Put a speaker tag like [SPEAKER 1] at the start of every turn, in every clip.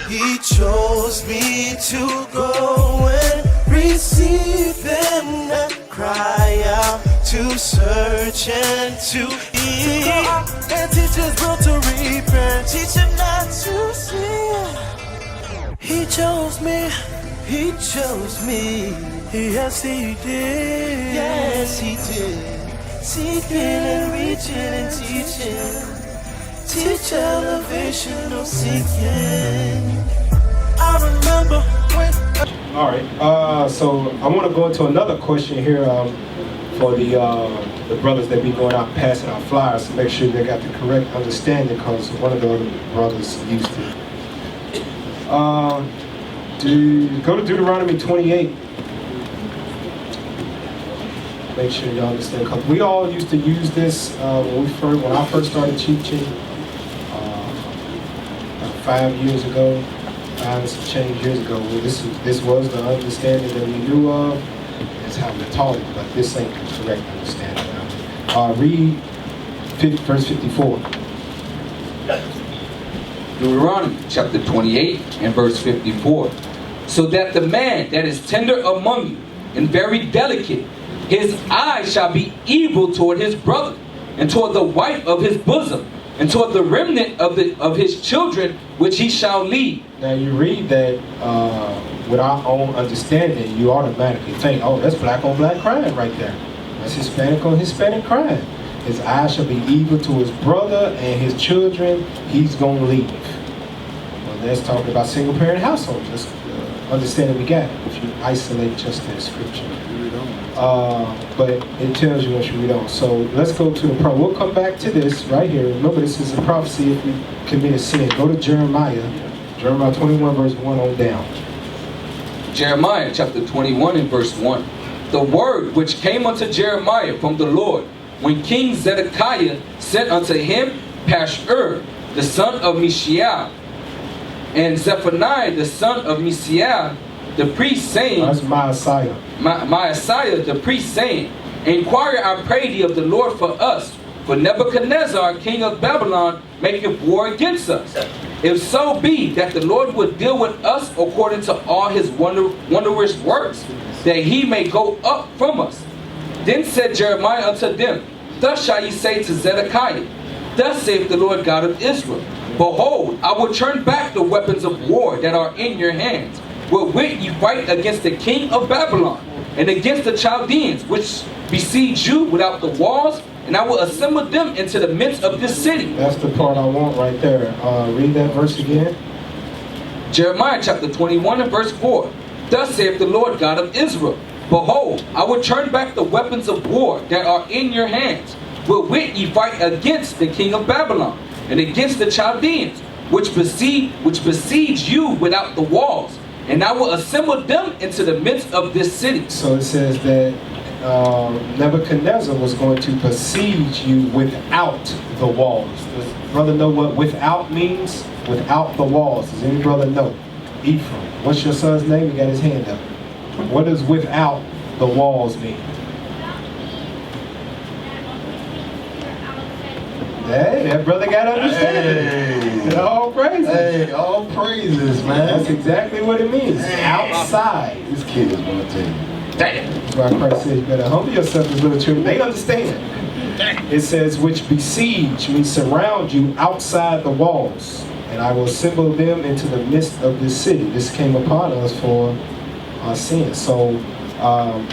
[SPEAKER 1] He chose me to go and receive and not cry out, to search and to eat. To go out and teach his will to repent, teach him not to sin. He chose me, he chose me. Yes, he did. Yes, he did. Seeking and reaching and teaching. Teach elevation, no seeking. I remember when.
[SPEAKER 2] All right. So I want to go into another question here for the brothers that be going out passing out flyers to make sure they got the correct understanding, because one of the other brothers used to. Go to Deuteronomy 28. Make sure you understand, because we all used to use this when I first started teaching 5 years ago, 5 and some change years ago. Well, this was the understanding that we knew of. It's how we taught it, but this ain't the correct understanding now. Read verse 54.
[SPEAKER 3] Deuteronomy chapter 28 and verse 54. So that the man that is tender among you and very delicate, his eye shall be evil toward his brother, and toward the wife of his bosom, and toward the remnant of his children, which he shall lead.
[SPEAKER 2] Now you read that with our own understanding, you automatically think, oh, that's black on black crime right there. That's Hispanic on Hispanic crime. His eye shall be evil to his brother and his children, he's going to leave. Well, that's talking about single parent households. That's understanding we got if you isolate just that scripture. But it tells you what you read on. So let's go to the prophecy. We'll come back to this right here. Remember, this is a prophecy if we commit a sin. Go to Jeremiah 21 verse 1 on down.
[SPEAKER 3] Jeremiah chapter 21 and verse 1. The word which came unto Jeremiah from the Lord, when King Zedekiah sent unto him Pashur, the son of Mishael, and Zephaniah, the son of Mishael, the priest, saying,
[SPEAKER 2] That's Maaseiah.
[SPEAKER 3] Maaseiah, the priest, saying, Inquire, I pray thee, of the Lord for us, for Nebuchadnezzar, king of Babylon, maketh war against us. If so be that the Lord would deal with us according to all his wondrous works, that he may go up from us. Then said Jeremiah unto them, Thus shall ye say to Zedekiah, Thus saith the Lord God of Israel, Behold, I will turn back the weapons of war that are in your hands, wherewith ye fight against the king of Babylon, and against the Chaldeans, which besiege you without the walls, and I will assemble them into the midst of this city.
[SPEAKER 2] That's the part I want right there. Read that verse again.
[SPEAKER 3] Jeremiah chapter 21 and verse 4. Thus saith the Lord God of Israel, Behold, I will turn back the weapons of war that are in your hands, wherewith ye fight against the king of Babylon, and against the Chaldeans, which besiege you without the walls, and I will assemble them into the midst of this city.
[SPEAKER 2] So it says that Nebuchadnezzar was going to besiege you without the walls. Does brother know what without means? Without the walls. Does any brother know? Ephraim. What's your son's name? He got his hand up. What does without the walls mean? Hey, that brother got understanding. Hey. All praises.
[SPEAKER 4] Hey, all praises, man.
[SPEAKER 2] That's exactly what it means.
[SPEAKER 4] Hey.
[SPEAKER 2] Outside.
[SPEAKER 4] This kid is gonna tell you.
[SPEAKER 3] Damn.
[SPEAKER 2] That's why Christ says you better humble yourself as little children. They understand. It says, which besiege, means surround you outside the walls. And I will assemble them into the midst of this city. This came upon us for our sins. So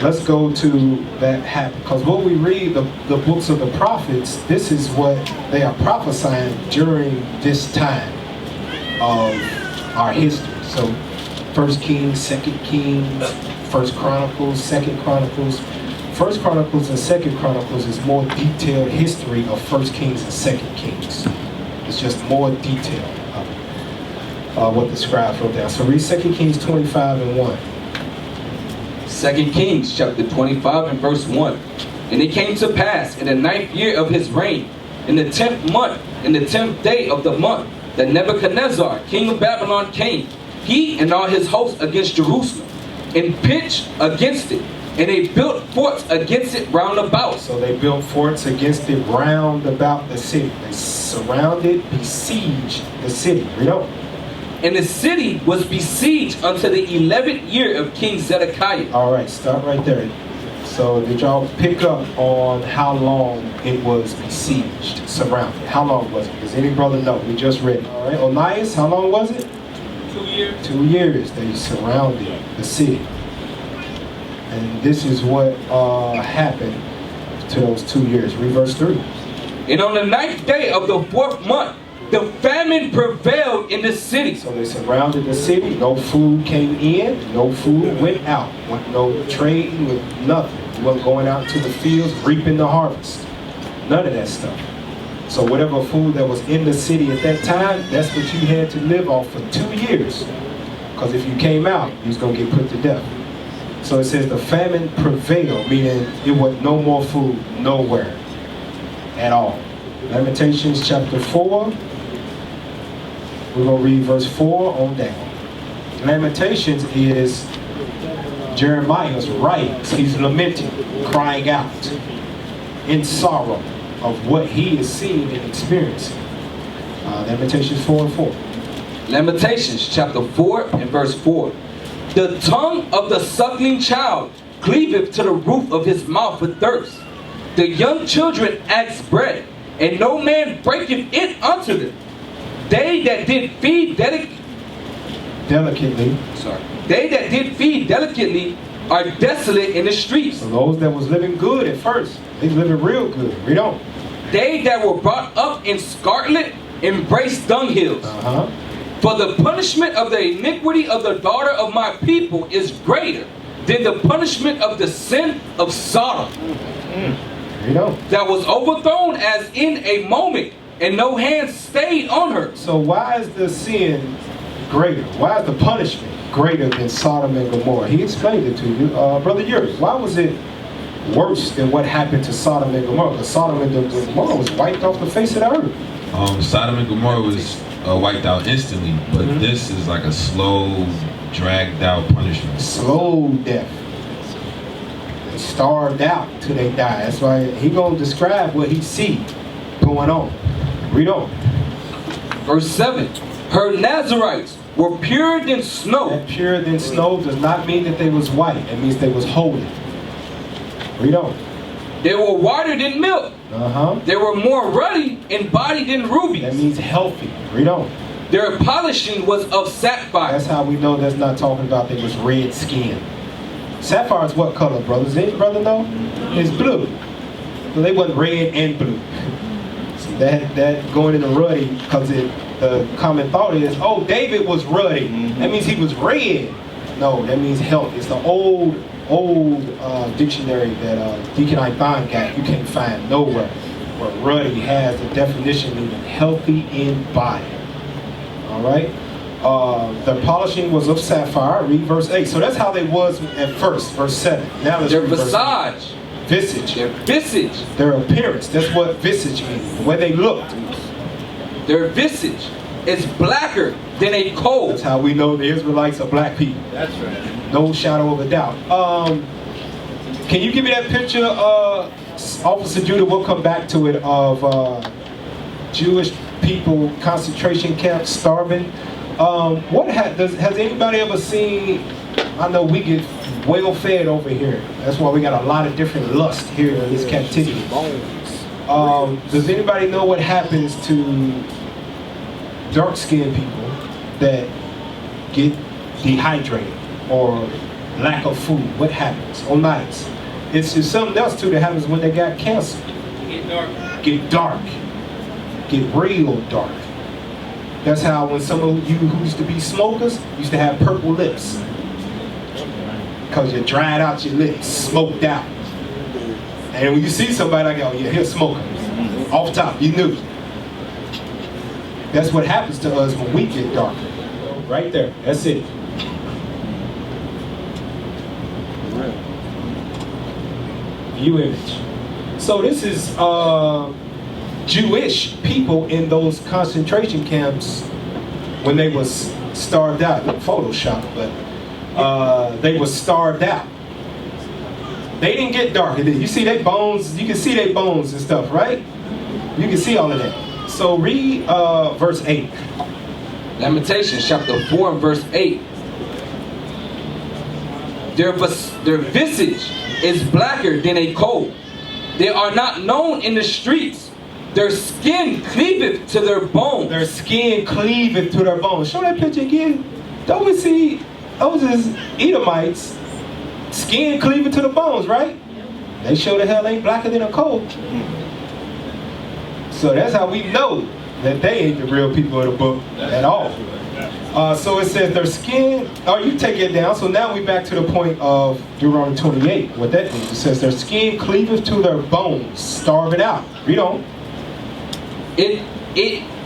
[SPEAKER 2] let's go to that happen. Because what we read, the books of the prophets, this is what they are prophesying during this time of our history. So 1 Kings, 2 Kings, 1 Chronicles, 2 Chronicles. 1 Chronicles and 2 Chronicles is more detailed history of 1 Kings and 2 Kings. It's just more detailed what the scribes wrote down. So read 2 Kings 25 and 1.
[SPEAKER 3] 2 Kings chapter 25 and verse 1. And it came to pass in the 9th year of his reign, in the 10th month, in the 10th day of the month, that Nebuchadnezzar, king of Babylon, came, he and all his hosts, against Jerusalem, and pitched against it. And they built forts against it round about.
[SPEAKER 2] So they built forts against it round about the city. They surrounded, besieged the city. Read on.
[SPEAKER 3] And the city was besieged until the 11th year of King Zedekiah.
[SPEAKER 2] All right, stop right there. So did y'all pick up on how long it was besieged, surrounded? How long was it? Does any brother know? We just read it. All right, Onias, how long was it?
[SPEAKER 3] 2 years.
[SPEAKER 2] 2 years they surrounded the city. And this is what happened to those 2 years. Read verse 3.
[SPEAKER 3] And on the 9th day of the 4th month, the famine prevailed in the city.
[SPEAKER 2] So they surrounded the city. No food came in. No food went out. No trading with nothing. You wasn't going out to the fields, reaping the harvest. None of that stuff. So whatever food that was in the city at that time, that's what you had to live off for 2 years. Because if you came out, you was going to get put to death. So it says the famine prevailed, meaning it was no more food nowhere at all. Lamentations chapter 4. We're going to read verse 4 on down. Lamentations is Jeremiah's writings. He's lamenting, crying out in sorrow of what he is seeing and experiencing. Lamentations 4 and 4.
[SPEAKER 3] Lamentations chapter 4 and verse 4. The tongue of the suckling child cleaveth to the roof of his mouth with thirst. The young children ask bread, and no man breaketh it unto them. They that did feed
[SPEAKER 2] delicately.
[SPEAKER 3] They that did feed delicately are desolate in the streets.
[SPEAKER 2] So those that was living good at first, they living real good. Read on.
[SPEAKER 3] They that were brought up in scarlet embrace dunghills. For the punishment of the iniquity of the daughter of my people is greater than the punishment of the sin of Sodom.
[SPEAKER 2] Read on.
[SPEAKER 3] That was overthrown as in a moment, and no hand stayed on her.
[SPEAKER 2] So why is the sin greater? Why is the punishment greater than Sodom and Gomorrah? He explained it to you. Brother Yuri, why was it worse than what happened to Sodom and Gomorrah? Because Sodom and Gomorrah was wiped off the face of the earth.
[SPEAKER 5] Sodom and Gomorrah was wiped out instantly, but this is like a slow, dragged out punishment.
[SPEAKER 2] Slow death. They starved out till they die. That's why he gonna describe what he see going on. Read on.
[SPEAKER 3] Verse 7. Her Nazarites were purer than snow.
[SPEAKER 2] That purer than snow does not mean that they was white. It means they was holy. Read on.
[SPEAKER 3] They were whiter than milk. They were more ruddy in body than rubies.
[SPEAKER 2] That means healthy. Read on.
[SPEAKER 3] Their polishing was of sapphire.
[SPEAKER 2] That's how we know that's not talking about they was red skin. Sapphire is what color, brothers? Any brother know? It's blue. So they wasn't red and blue. See, that going into ruddy, because the common thought is, oh, David was ruddy. That means he was red. No, that means healthy. It's the old dictionary that Deacon Ivan got. You can't find nowhere where ruddy has the definition meaning healthy in body. All right. The polishing was of sapphire. Read verse 8. So that's how they was at first. Verse 7. Now let's
[SPEAKER 3] their
[SPEAKER 2] read verse 8.
[SPEAKER 3] visage.
[SPEAKER 2] Visage.
[SPEAKER 3] Their visage.
[SPEAKER 2] Their appearance. That's what visage means. The way they looked.
[SPEAKER 3] Their visage is blacker than a coal.
[SPEAKER 2] That's how we know the Israelites are black people.
[SPEAKER 3] That's right.
[SPEAKER 2] No shadow of a doubt. Can you give me that picture, Officer Judah? We'll come back to it, of Jewish people, concentration camps, starving. Has anybody ever seen? I know we get well fed over here. That's why we got a lot of different lust here in this captivity. Does anybody know what happens to dark-skinned people that get dehydrated or lack of food? What happens on nights? It's something else too that happens when they got cancer.
[SPEAKER 3] Get dark.
[SPEAKER 2] Get dark. Get real dark. That's how when some of you who used to be smokers used to have purple lips. Because you dried out your lips, smoked out. And when you see somebody like, oh yeah, here's a smoker. Off top, you knew. That's what happens to us when we get darker. Right there, that's it. View image. So this is Jewish people in those concentration camps when they was starved out. Photoshop, but they was starved out. They didn't get darker. You see their bones, you can see their bones and stuff, right? You can see all of that. So read verse 8.
[SPEAKER 3] Lamentations chapter 4 and verse 8. Their visage is blacker than a coal. They are not known in the streets. Their skin cleaveth to their bones.
[SPEAKER 2] Their skin cleaveth to their bones. Show that picture again. Don't we see those is Edomites, skin cleaving to the bones, right? They sure the hell ain't blacker than a coal. So that's how we know that they ain't the real people of the book at all. So it says their skin, you take it down. So now we back to the point of Deuteronomy 28. What that means, it says their skin cleaveth to their bones, starve it out. Read on.
[SPEAKER 3] It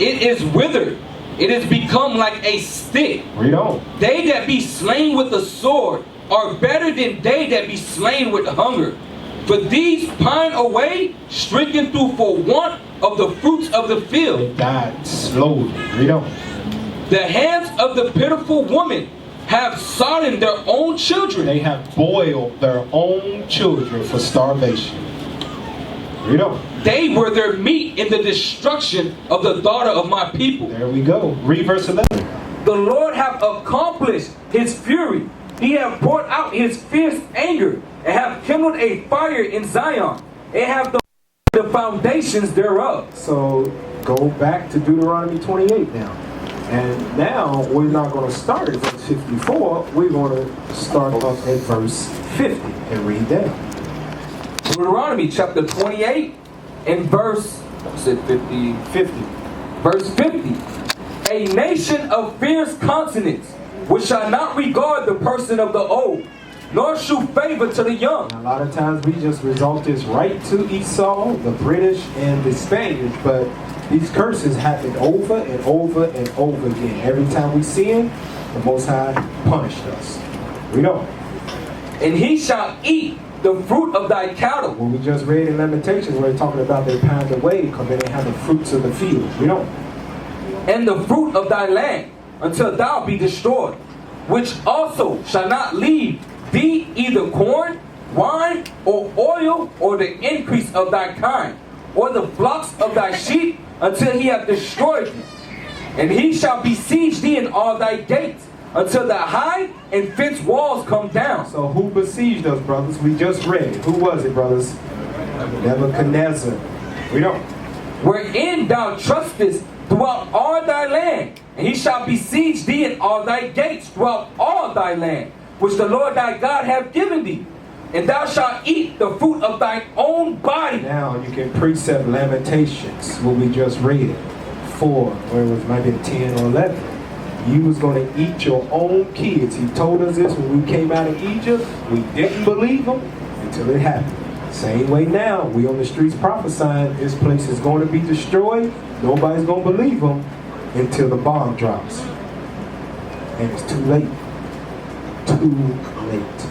[SPEAKER 3] is withered. It has become like a stick.
[SPEAKER 2] Read on.
[SPEAKER 3] They that be slain with the sword are better than they that be slain with hunger. For these pine away, stricken through for want of the fruits of the field.
[SPEAKER 2] They died slowly. Read on.
[SPEAKER 3] The hands of the pitiful woman have sodden their own children.
[SPEAKER 2] They have boiled their own children for starvation. Read on.
[SPEAKER 3] They were their meat in the destruction of the daughter of my people.
[SPEAKER 2] There we go. Read verse 11.
[SPEAKER 3] The Lord hath accomplished his fury. He hath brought out his fierce anger, and hath kindled a fire in Zion, and hath the foundations thereof.
[SPEAKER 2] So go back to Deuteronomy 28 now. And now we're not going to start at verse 54. We're going to start up at verse 50 and read that.
[SPEAKER 3] Deuteronomy chapter 28 and verse 50. Verse 50. A nation of fierce consonants, which shall not regard the person of the old, nor shew favor to the young.
[SPEAKER 2] A lot of times we just result this right to Esau, the British, and the Spaniards, but these curses happen over and over and over again. Every time we see him, the Most High punished us. Read on.
[SPEAKER 3] And he shall eat the fruit of thy cattle.
[SPEAKER 2] When we just read in Lamentations, where they're talking about they pined away because they didn't have the fruits of the field. Read on.
[SPEAKER 3] And the fruit of thy land, until thou be destroyed, which also shall not leave thee either corn, wine, or oil, or the increase of thy kind, or the flocks of thy sheep, until he hath destroyed thee. And he shall besiege thee in all thy gates, until the high and fenced walls come down.
[SPEAKER 2] So who besieged us, brothers? We just read. Who was it, brothers? Nebuchadnezzar. Read on.
[SPEAKER 3] Wherein thou trustest throughout all thy land, and he shall besiege thee in all thy gates throughout all thy land, which the Lord thy God hath given thee. And thou shalt eat the fruit of thine own body.
[SPEAKER 2] Now you can precept Lamentations, what we just read. 4, where it was maybe 10 or 11. You was going to eat your own kids. He told us this when we came out of Egypt. We didn't believe him until it happened. Same way now, we on the streets prophesying this place is going to be destroyed. Nobody's going to believe him until the bomb drops. And it's too late. Too late.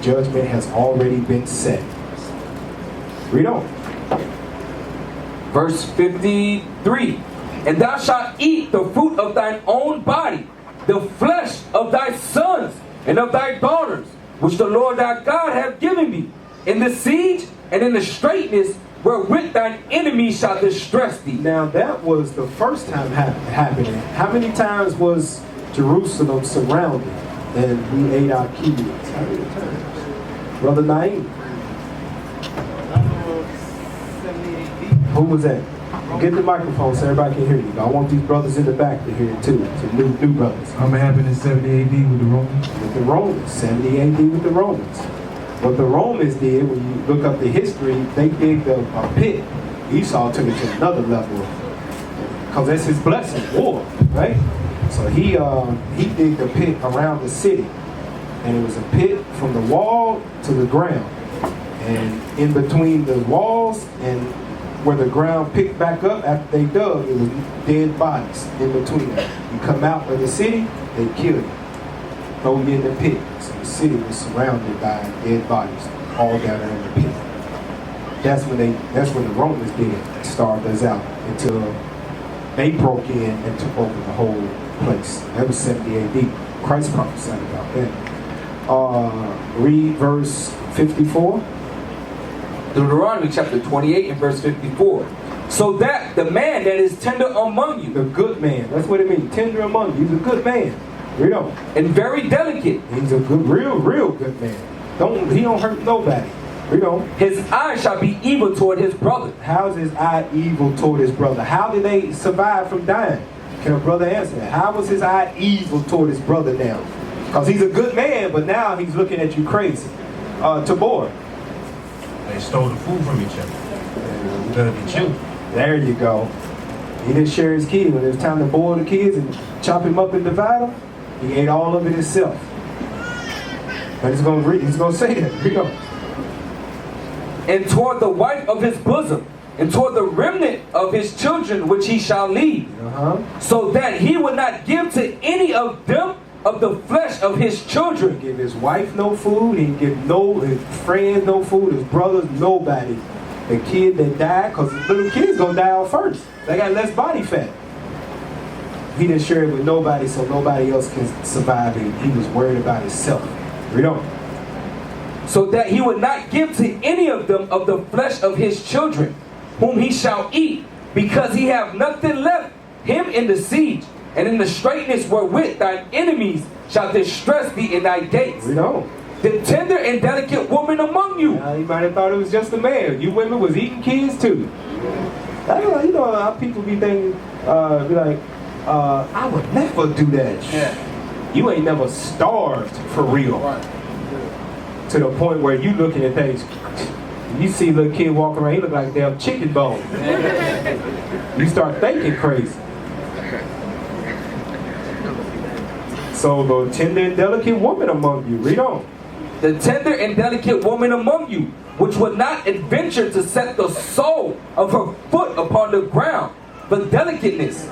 [SPEAKER 2] Judgment has already been set. Read on.
[SPEAKER 3] Verse 53. And thou shalt eat the fruit of thine own body, the flesh of thy sons and of thy daughters, which the Lord thy God hath given thee, in the siege and in the straitness wherewith thine enemies shall distress thee.
[SPEAKER 2] Now that was the first time happening. How many times was Jerusalem surrounded and we ate our kids? How many times? Brother Naeem. Who was that? Get the microphone so everybody can hear you. I want these brothers in the back to hear it too. So new brothers.
[SPEAKER 6] I'm happening in 70 AD with the Romans.
[SPEAKER 2] With the Romans. 70 AD with the Romans. What the Romans did, when you look up the history, they digged a pit. Esau took it to another level. Because that's his blessing, war, right? So he digged a pit around the city. And it was a pit from the wall to the ground. And in between the walls and where the ground picked back up after they dug, it was dead bodies in between them. You come out of the city, they kill you. Throw you in the pit. So the city was surrounded by dead bodies, all down there in the pit. That's when the Romans did it and starved us out until they broke in and took over the whole place. That was 70 AD. Christ prophesied about that. Read verse 54.
[SPEAKER 3] Deuteronomy chapter 28 and verse 54. So that the man that is tender among you,
[SPEAKER 2] The good man. That's what it means. Tender among you. He's a good man. Read on.
[SPEAKER 3] and very delicate,
[SPEAKER 2] He's a good, real good man. He don't hurt nobody. Read on.
[SPEAKER 3] his eye shall be evil toward his brother.
[SPEAKER 2] How's his eye evil toward his brother? How did they survive from dying? Can a brother answer that? How was his eye evil toward his brother now? Because he's a good man, but now he's looking at you crazy. Tabor.
[SPEAKER 6] They stole the food from each other. Gonna be children.
[SPEAKER 2] There you go. He didn't share his kid. When it was time to boil the kids and chop him up and divide them, he ate all of it himself. But he's gonna say that. Here you go.
[SPEAKER 3] And toward the wife of his bosom, and toward the remnant of his children which he shall leave, so that he would not give to any of them of the flesh of his children.
[SPEAKER 2] He give his wife no food. He give his friends no food. His brothers nobody. The kid that died, because the little kid's gonna die out first. They got less body fat. He didn't share it with nobody, so nobody else can survive it. He was worried about himself. Read on.
[SPEAKER 3] So that he would not give to any of them of the flesh of his children, whom he shall eat, because he have nothing left him in the siege, and in the straitness wherewith thine enemies shall distress thee in thy gates.
[SPEAKER 2] Read on.
[SPEAKER 3] The tender and delicate woman among you.
[SPEAKER 2] Now, you might have thought it was just a man. You women was eating kids too. You know how people be thinking, be like, I would never do that.
[SPEAKER 3] Yeah.
[SPEAKER 2] You ain't never starved for real. To the point where you looking at things, you see a little kid walking around, he look like a damn chicken bone. You start thinking crazy. So the tender and delicate woman among you, read on.
[SPEAKER 3] The tender and delicate woman among you, which would not adventure to set the sole of her foot upon the ground, but delicateness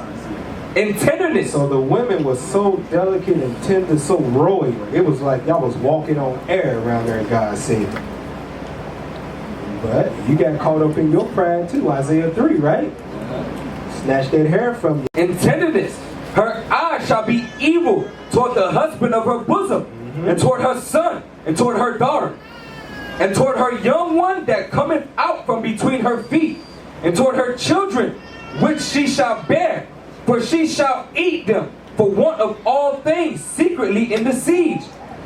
[SPEAKER 3] and tenderness.
[SPEAKER 2] So the women was so delicate and tender, so royal. It was like y'all was walking on air around there, God said. But you got caught up in your pride too, Isaiah 3, right? Snatch that hair from you.
[SPEAKER 3] In tenderness, her eye shall be evil toward the husband of her bosom, and toward her son, and toward her daughter, and toward her young one that cometh out from between her feet, and toward her children which she shall bear, for she shall eat them for want of all things secretly in the siege,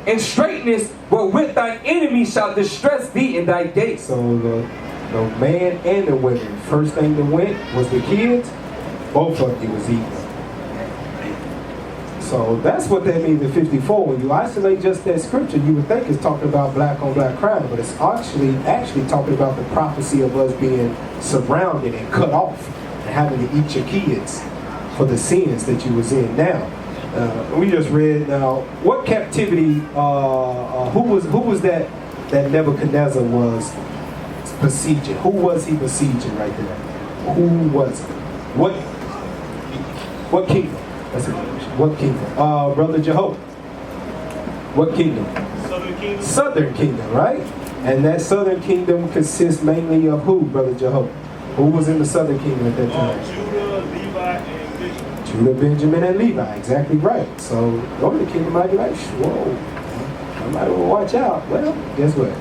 [SPEAKER 3] and straitness wherewith thine enemies shall distress thee in thy gates.
[SPEAKER 2] So the man and the women, first thing that went was the kids. Both of you was eating. So that's what that means in 54. When you isolate just that scripture, you would think it's talking about black on black crime, but it's actually talking about the prophecy of us being surrounded and cut off and having to eat your kids for the sins that you was in. Now, we just read now what captivity. Who was that Nebuchadnezzar was besieging? Who was he besieging right there? Who was it? What kingdom? That's it. What kingdom? Brother Jehovah. What kingdom?
[SPEAKER 6] Southern Kingdom.
[SPEAKER 2] Southern kingdom, right? And that southern kingdom consists mainly of who, Brother Jehovah? Who was in the southern kingdom at that time?
[SPEAKER 6] Judah, Levi, and Benjamin.
[SPEAKER 2] Judah, Benjamin, and Levi. Exactly right. So, northern kingdom might be like, whoa, I might want to watch out. Well, guess what?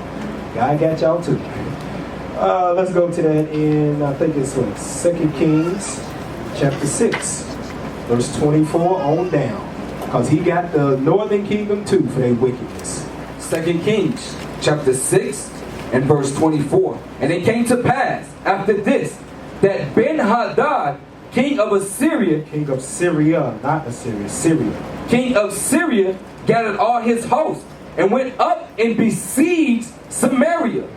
[SPEAKER 2] God got y'all too. Let's go to that in, I think it's what, 2 Kings chapter 6. Verse 24 on down. Because he got the northern kingdom too for their wickedness.
[SPEAKER 3] 2 Kings chapter 6 and verse 24. And it came to pass after this, that Ben-Hadad, king of Assyria,
[SPEAKER 2] King of Syria, not Assyria, Syria.
[SPEAKER 3] king of Syria, gathered all his host, and went up and besieged Samaria.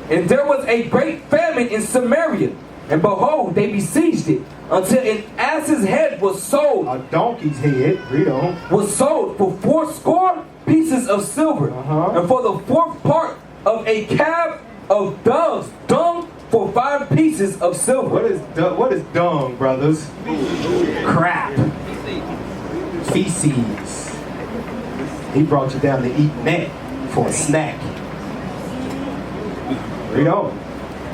[SPEAKER 3] And there was a great famine in Samaria. And behold, they besieged it, until an ass's head was sold.
[SPEAKER 2] A donkey's head, read on.
[SPEAKER 3] Was sold for 80 pieces of silver, and for the 4th part of a calf of dove's dung for 5 pieces of silver.
[SPEAKER 2] What is dung, brothers? Crap. Feces. He brought you down to eat that for a snack. Read on.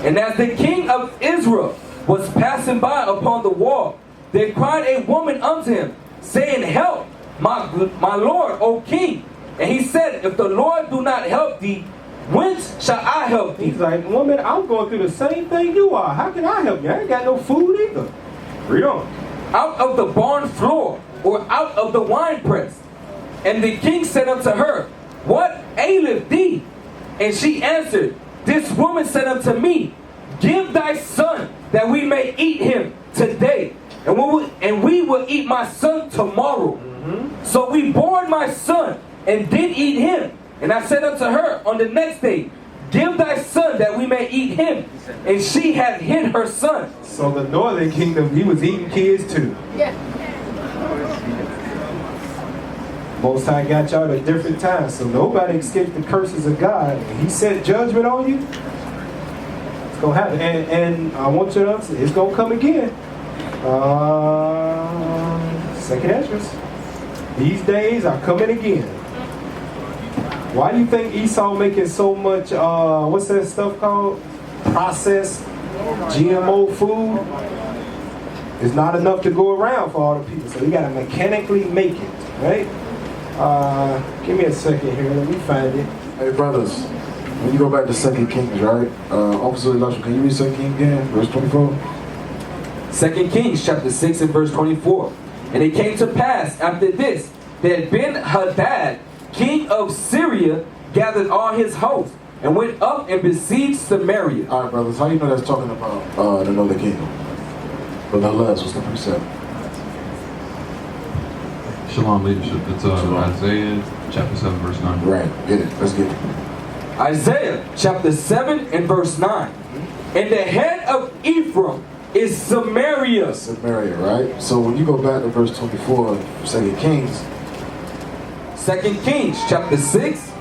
[SPEAKER 3] And as the king of Israel was passing by upon the wall, there cried a woman unto him, saying, Help, my lord, O king. And he said, If the Lord do not help thee, Whence shall I help thee?
[SPEAKER 2] He's like, woman, I'm going through the same thing you are. How can I help you? I ain't got no food either. Read on.
[SPEAKER 3] Out of the barn floor, or out of the winepress? And the king said unto her, What aileth thee? And she answered, This woman said unto me, Give thy son, that we may eat him today, and we will eat my son tomorrow. So we bore my son, and did eat him. And I said unto her on the next day, Give thy son, that we may eat him. And she had hid her son.
[SPEAKER 2] So the northern kingdom, he was eating kids too. Most High got y'all at different times, so nobody escaped the curses of God. He set judgment on you. It's gonna happen, and I want you to understand, it's gonna come again. Second Esdras. These days are coming again. Why do you think Esau making so much? What's that stuff called? Processed GMO food. It's not enough to go around for all the people, so you gotta mechanically make it, right? Give me a second here. Let me find it.
[SPEAKER 4] Hey, brothers, when you go back to 2 Kings, right? Officer Elisha, can you read 2 Kings again, verse 24?
[SPEAKER 3] 2 Kings chapter 6 and verse 24. And it came to pass after this, that Ben-Hadad, king of Syria, gathered all his host, and went up and besieged Samaria.
[SPEAKER 4] All right, brothers, how you know that's talking about the northern kingdom? But nonetheless, what's the precept?
[SPEAKER 5] Shalom leadership. It's Isaiah chapter 7 verse 9.
[SPEAKER 4] Right, get it. Let's get it.
[SPEAKER 3] Isaiah chapter 7 and verse 9. And the head of Ephraim is Samaria.
[SPEAKER 4] Samaria, right? So when you go back to verse 24 of 2 Kings,
[SPEAKER 3] 2 Kings chapter 6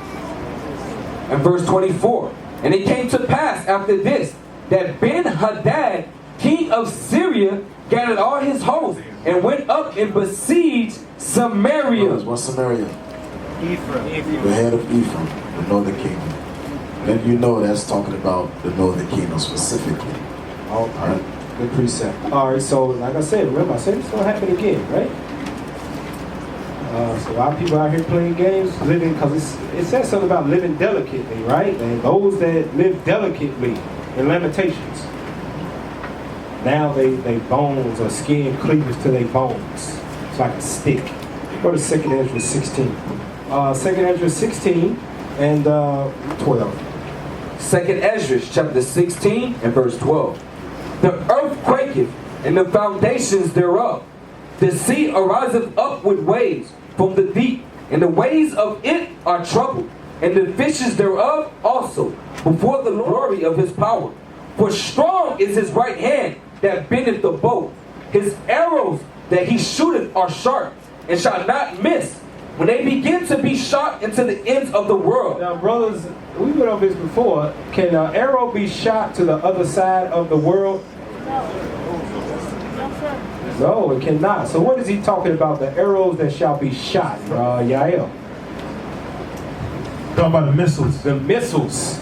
[SPEAKER 3] and verse 24. And it came to pass after this, that Ben-Hadad, king of Syria, gathered all his hosts, and went up and besieged Samaria.
[SPEAKER 4] brothers, what's Samaria?
[SPEAKER 6] Ephraim.
[SPEAKER 4] The head of Ephraim, the northern kingdom. And you know that's talking about the northern kingdom specifically.
[SPEAKER 2] All right. Good precept. All right, so like I said, remember I said it's gonna happen again, right? So a lot of people out here playing games, living, because it says something about living delicately, right? And those that live delicately in Lamentations, now they bones or skin cleavage to their bones. It's like a stick. Go to 2 Ezra 16. 2 Ezra 16 and 12.
[SPEAKER 3] 2 Ezra chapter 16 and verse 12. The earth quaketh, and the foundations thereof. The sea ariseth up with waves from the deep, and the waves of it are troubled, and the fishes thereof also, before the glory of his power. For strong is his right hand that bendeth the bow. His arrows that he shooteth are sharp, and shall not miss, when they begin to be shot into the ends of the world.
[SPEAKER 2] Now, brothers, we went over this before. Can an arrow be shot to the other side of the world? No, it cannot. So what is he talking about? The arrows that shall be shot, Yael?
[SPEAKER 6] Talking about the missiles.
[SPEAKER 2] The missiles.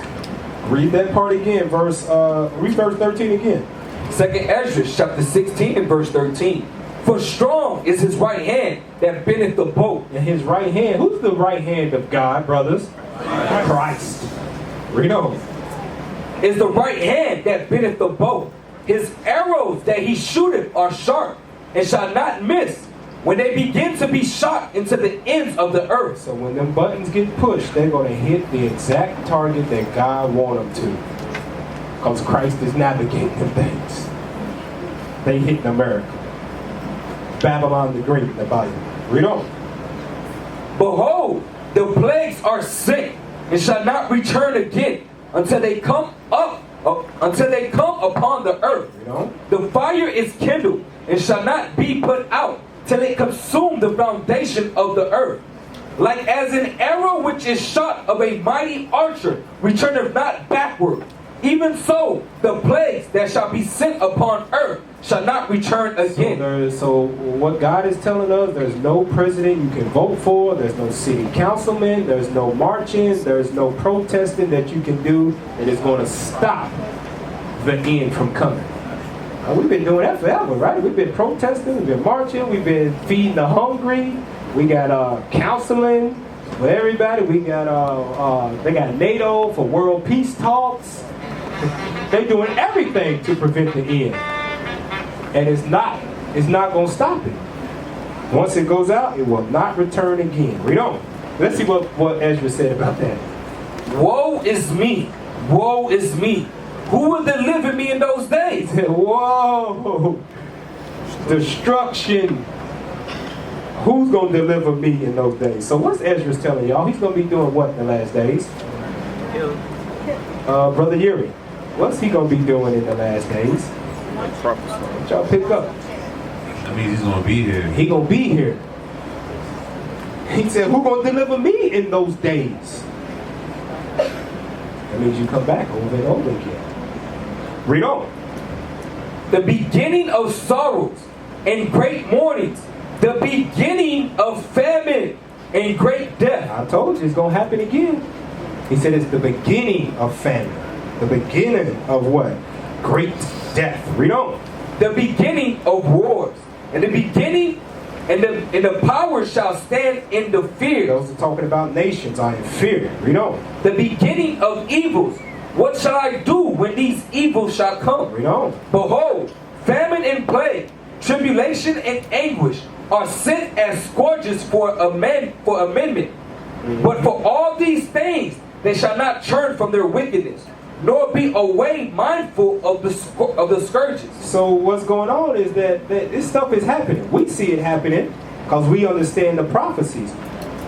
[SPEAKER 2] Read that part again. Read verse 13 again.
[SPEAKER 3] 2 Ezra chapter 16 and verse 13. For strong is his right hand that bendeth the bow.
[SPEAKER 2] And his right hand, who's the right hand of God, brothers? Christ. Read on.
[SPEAKER 3] Is the right hand that bendeth the bow. His arrows that he shooteth are sharp, and shall not miss, when they begin to be shot into the ends of the earth.
[SPEAKER 2] So when them buttons get pushed, they're going to hit the exact target that God wants them to. Because Christ is navigating them things. They hit America. Babylon the Great in the Bible. Read on.
[SPEAKER 3] Behold, the plagues are sent, and shall not return again, until they come upon the earth.
[SPEAKER 2] Read on.
[SPEAKER 3] The fire is kindled, and shall not be put out, till it consume the foundation of the earth. Like as an arrow which is shot of a mighty archer returneth not backward, even so the plagues that shall be sent upon earth shall not return again.
[SPEAKER 2] So what God is telling us, there's no president you can vote for, there's no city councilman, there's no marching, there's no protesting that you can do that is going to stop the end from coming. We've been doing that forever, right? We've been protesting, we've been marching, we've been feeding the hungry, we got counseling, But everybody, we got they got NATO for world peace talks. They doing everything to prevent the end, and it's not gonna stop it. Once it goes out, it will not return again. Read on. Let's see what Ezra said about that.
[SPEAKER 3] Woe is me! Woe is me! Who will deliver me in those days?
[SPEAKER 2] Whoa! Destruction. Who's going to deliver me in those days? So what's Ezra telling y'all? He's going to be doing what in the last days? Brother Yuri, what's he going to be doing in the last days? What y'all pick up?
[SPEAKER 5] That means he's gonna be here.
[SPEAKER 2] He going to be here. He said, who going to deliver me in those days? That means you come back over and over again. Read on.
[SPEAKER 3] The beginning of sorrows and great mournings, the beginning of famine and great death.
[SPEAKER 2] I told you it's going to happen again. He said it's the beginning of famine. The beginning of what? Great death. Read on.
[SPEAKER 3] The beginning of wars. And the beginning and the powers shall stand in the fear.
[SPEAKER 2] Those are talking about nations are in fear. Read on.
[SPEAKER 3] The beginning of evils. What shall I do when these evils shall come?
[SPEAKER 2] Read on.
[SPEAKER 3] Behold, famine and plague, tribulation and anguish are sent as scourges for amendment. But for all these things they shall not turn from their wickedness, nor be away mindful of the scourges.
[SPEAKER 2] So what's going on is that this stuff is happening. We see it happening because we understand the prophecies.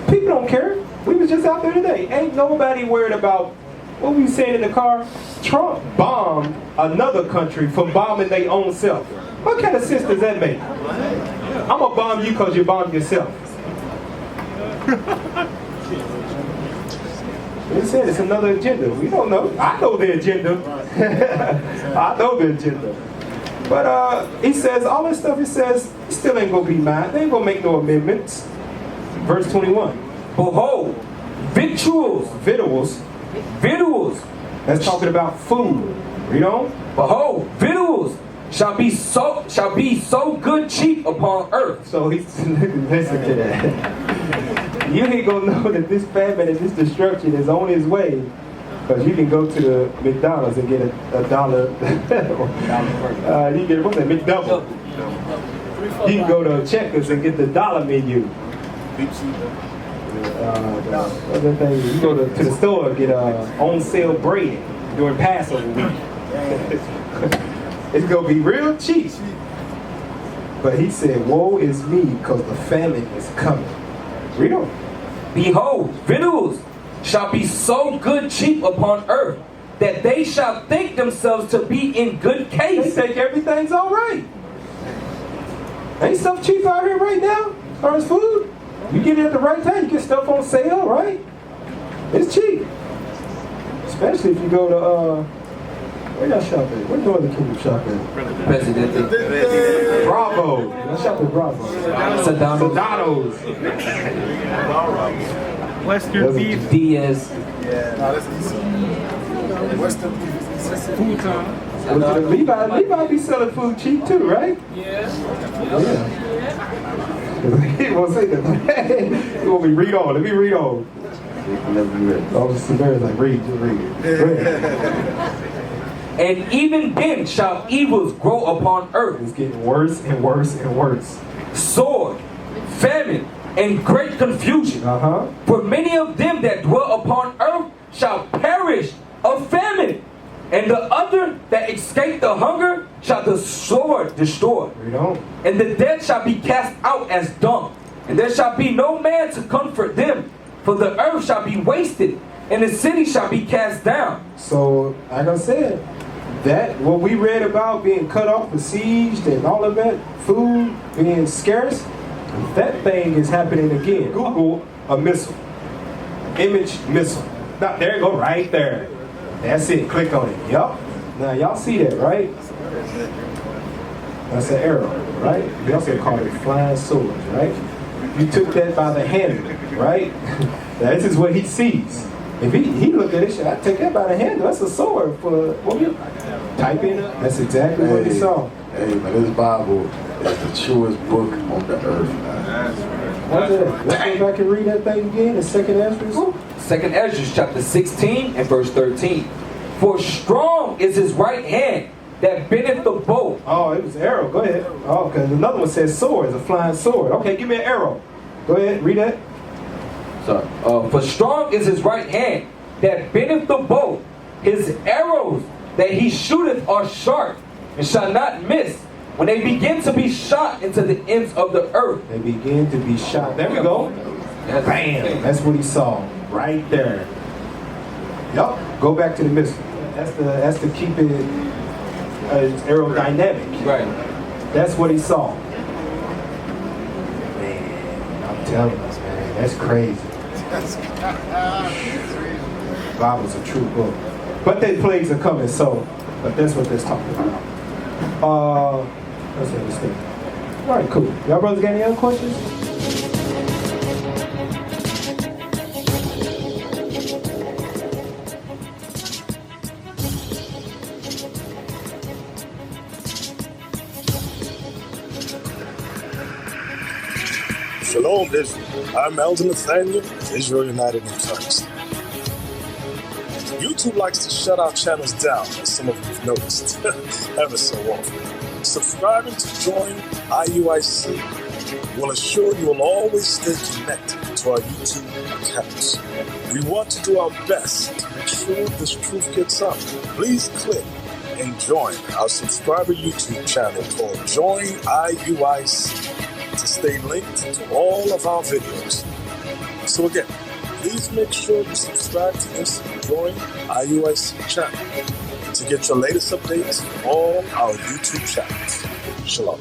[SPEAKER 2] People don't care. We was just out there today. Ain't nobody worried about what we saying in the car. Trump bombed another country for bombing their own self. What kind of sense does that make? I'm going to bomb you because you bombed yourself. They said it's another agenda. We don't know. I know the agenda. I know the agenda. But he says, all this stuff, he says, it still ain't going to be mine. They ain't going to make no amendments. Verse 21.
[SPEAKER 3] Behold, victuals.
[SPEAKER 2] That's talking about food. Read on.
[SPEAKER 3] Behold, victuals shall be so good cheap upon earth.
[SPEAKER 2] So he's listen to that. You ain't gonna know that this famine and this destruction is on its way, because you can go to the McDonald's and get a dollar. You get what's that? McDouble. You can go to Checkers and get the dollar menu. Other thing, you go to the store and get on sale bread during Passover week. It's gonna be real cheap. But he said, woe is me, because the famine is coming. Read on.
[SPEAKER 3] Behold, victuals shall be so good cheap upon earth, that they shall think themselves to be in good case.
[SPEAKER 2] They think everything's all right. Ain't stuff cheap out here right now as far as food? You get it at the right time, you get stuff on sale, right? It's cheap. Especially if you go to, where y'all shop at? Where Northern Kingdom shop at?
[SPEAKER 3] President.
[SPEAKER 2] Bravo. I shop at Bravo. Sedano's.
[SPEAKER 7] Western beef.
[SPEAKER 3] Diaz.
[SPEAKER 7] Western beef. Food time.
[SPEAKER 2] Levi be selling food cheap too, right?
[SPEAKER 7] Yeah.
[SPEAKER 2] He won't say that. He want me to read on. Let me read on. Officer Barry's like, read, just read. Go ahead.
[SPEAKER 3] And even then shall evils grow upon earth.
[SPEAKER 2] It's getting worse and worse and worse.
[SPEAKER 3] Sword, famine, and great confusion. For many of them that dwell upon earth shall perish of famine, and the other that escape the hunger shall the sword destroy.
[SPEAKER 2] Read on.
[SPEAKER 3] And the dead shall be cast out as dung, and there shall be no man to comfort them, for the earth shall be wasted, and the city shall be cast down.
[SPEAKER 2] So, like I said, that what we read about being cut off, besieged, and all of that, food being scarce, that thing is happening again. Google a missile, image missile. Now, there you go, right there. That's it. Click on it. Yup. Now y'all see that, right? That's an arrow, right? We also call it flying swords, right? You took that by the handle, right? Now, this is what he sees. If he look at it, should I take that by the handle? That's a sword for what you type in it. That's exactly what he saw.
[SPEAKER 4] Hey, man, this Bible is the truest book on the earth, man.
[SPEAKER 2] What's that? Let's go back and read that thing again in 2nd Ezra.
[SPEAKER 3] 2nd Ezra chapter 16 and verse 13. For strong is his right hand that bendeth the bow.
[SPEAKER 2] Oh, it was arrow. Go ahead. Oh, because another one says sword. It's a flying sword. Okay, give me an arrow. Go ahead, read that.
[SPEAKER 3] Sorry. For strong is his right hand that bendeth the bow. His arrows that he shooteth are sharp and shall not miss. When they begin to be shot into the ends of the earth.
[SPEAKER 2] They begin to be shot. There we go. Bam. That's what he saw. Right there. Yup. Go back to the missile. That's to keep it aerodynamic.
[SPEAKER 3] Right.
[SPEAKER 2] That's what he saw. Man, I'm telling us, man, that's crazy. The Bible's a true book. But the plagues are coming, but that's what that's talking about. Let's understand. All right, cool. Y'all brothers got any other questions?
[SPEAKER 8] Shalom, Israel. I'm Elder Nathaniel of Israel United in Christ. YouTube likes to shut our channels down, as some of you have noticed, ever so often. Subscribing to join IUIC will assure you will always stay connected to our YouTube accounts. We want to do our best to make sure this truth gets out. Please click and join our subscriber YouTube channel called Join IUIC to stay linked to all of our videos. So again, please make sure you subscribe to this Join IUIC channel to get your latest updates on all our YouTube channels. Shalom.